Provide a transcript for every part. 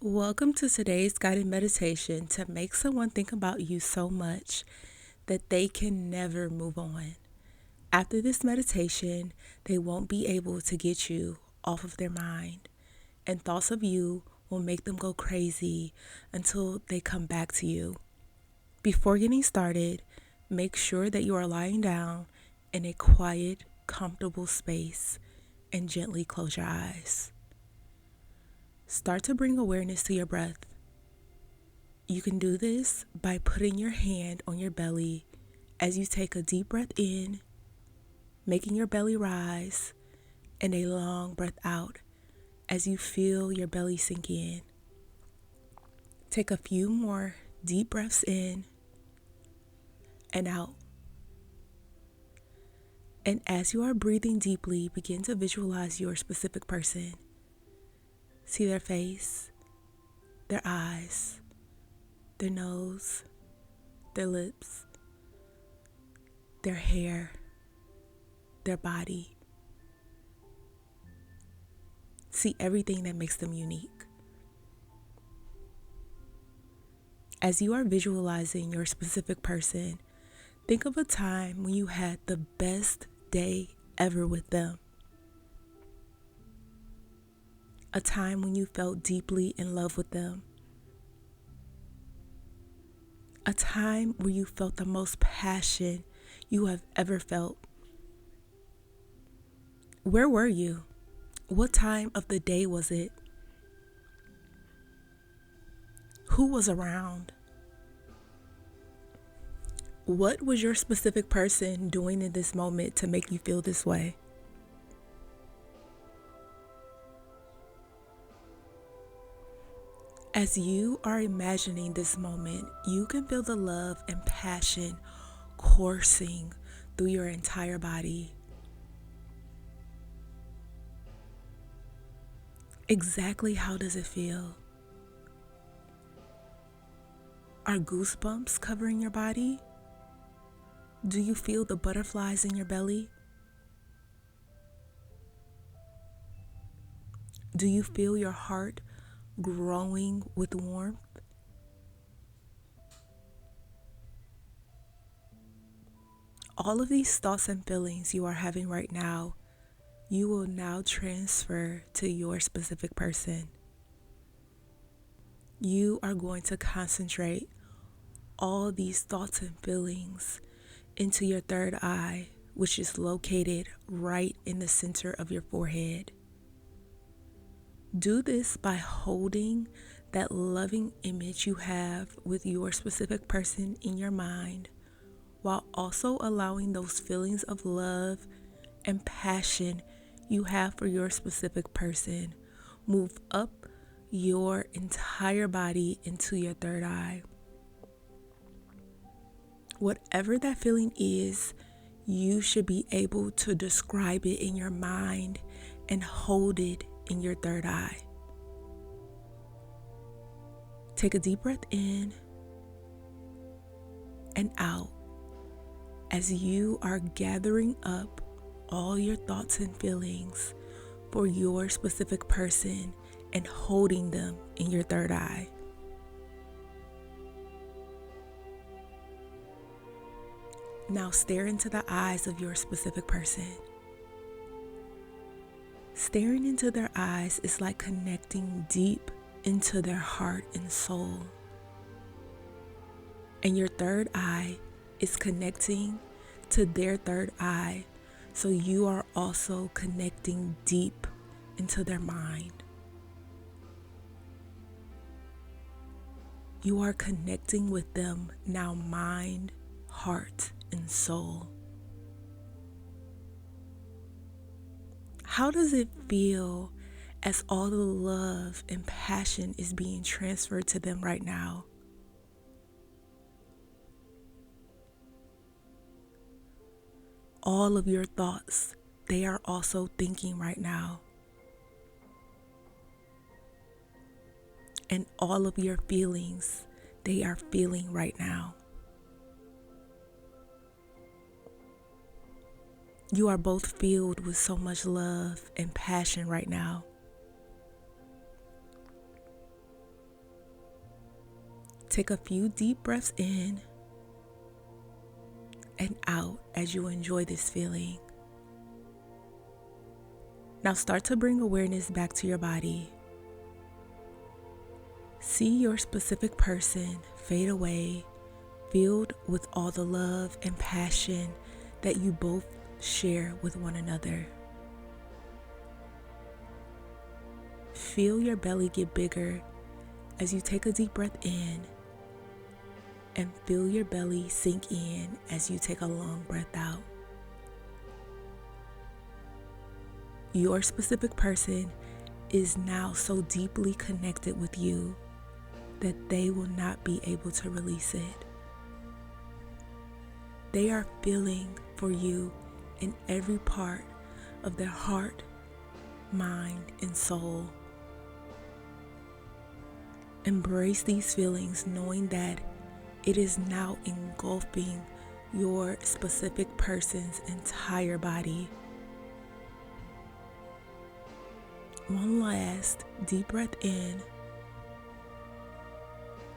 Welcome to today's guided meditation to make someone think about you so much that they can never move on. After this meditation, they won't be able to get you off of their mind, and thoughts of you will make them go crazy until they come back to you. Before getting started, make sure that you are lying down in a quiet, comfortable space and gently close your eyes. Start to bring awareness to your breath. You can do this by putting your hand on your belly as you take a deep breath in, making your belly rise, and a long breath out as you feel your belly sink in. Take a few more deep breaths in and out. And as you are breathing deeply, begin to visualize your specific person. See their face, their eyes, their nose, their lips, their hair, their body. See everything that makes them unique. As you are visualizing your specific person, think of a time when you had the best day ever with them. A time when you felt deeply in love with them. A time where you felt the most passion you have ever felt. Where were you? What time of the day was it? Who was around? What was your specific person doing in this moment to make you feel this way? As you are imagining this moment, you can feel the love and passion coursing through your entire body. Exactly how does it feel? Are goosebumps covering your body? Do you feel the butterflies in your belly? Do you feel your heart growing with warmth? All of these thoughts and feelings you are having right now, you will now transfer to your specific person. You are going to concentrate all these thoughts and feelings into your third eye, which is located right in the center of your forehead. Do this by holding that loving image you have with your specific person in your mind, while also allowing those feelings of love and passion you have for your specific person move up your entire body into your third eye. Whatever that feeling is, you should be able to describe it in your mind and hold it in your third eye. Take a deep breath in and out as you are gathering up all your thoughts and feelings for your specific person and holding them in your third eye. Now stare into the eyes of your specific person. Staring into their eyes is like connecting deep into their heart and soul. And your third eye is connecting to their third eye, so you are also connecting deep into their mind. You are connecting with them now, mind, heart, and soul. How does it feel as all the love and passion is being transferred to them right now? All of your thoughts, they are also thinking right now. And all of your feelings, they are feeling right now. You are both filled with so much love and passion right now. Take a few deep breaths in and out as you enjoy this feeling. Now start to bring awareness back to your body. See your specific person fade away, filled with all the love and passion that you both share with one another. Feel your belly get bigger as you take a deep breath in, and feel your belly sink in as you take a long breath out. Your specific person is now so deeply connected with you that they will not be able to release it. They are feeling for you in every part of their heart, mind, and soul. Embrace these feelings knowing that it is now engulfing your specific person's entire body. One last deep breath in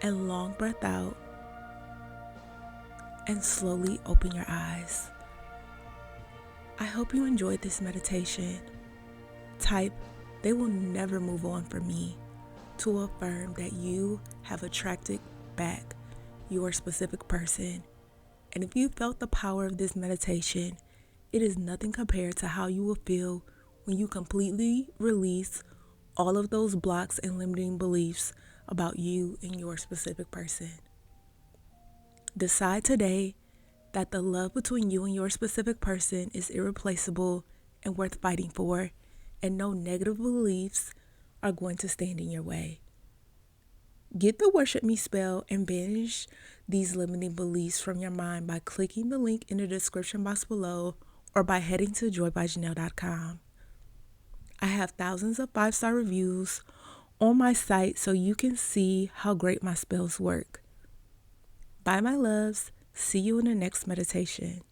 and long breath out, and slowly open your eyes. I hope you enjoyed this meditation. Type, "They will never move on from me," to affirm that you have attracted back your specific person. And if you felt the power of this meditation, it is nothing compared to how you will feel when you completely release all of those blocks and limiting beliefs about you and your specific person. Decide today that the love between you and your specific person is irreplaceable and worth fighting for, and no negative beliefs are going to stand in your way. Get the Worship Me spell and banish these limiting beliefs from your mind by clicking the link in the description box below or by heading to joybyjanell.com. I have thousands of 5-star reviews on my site so you can see how great my spells work. Bye, my loves. See you in the next meditation.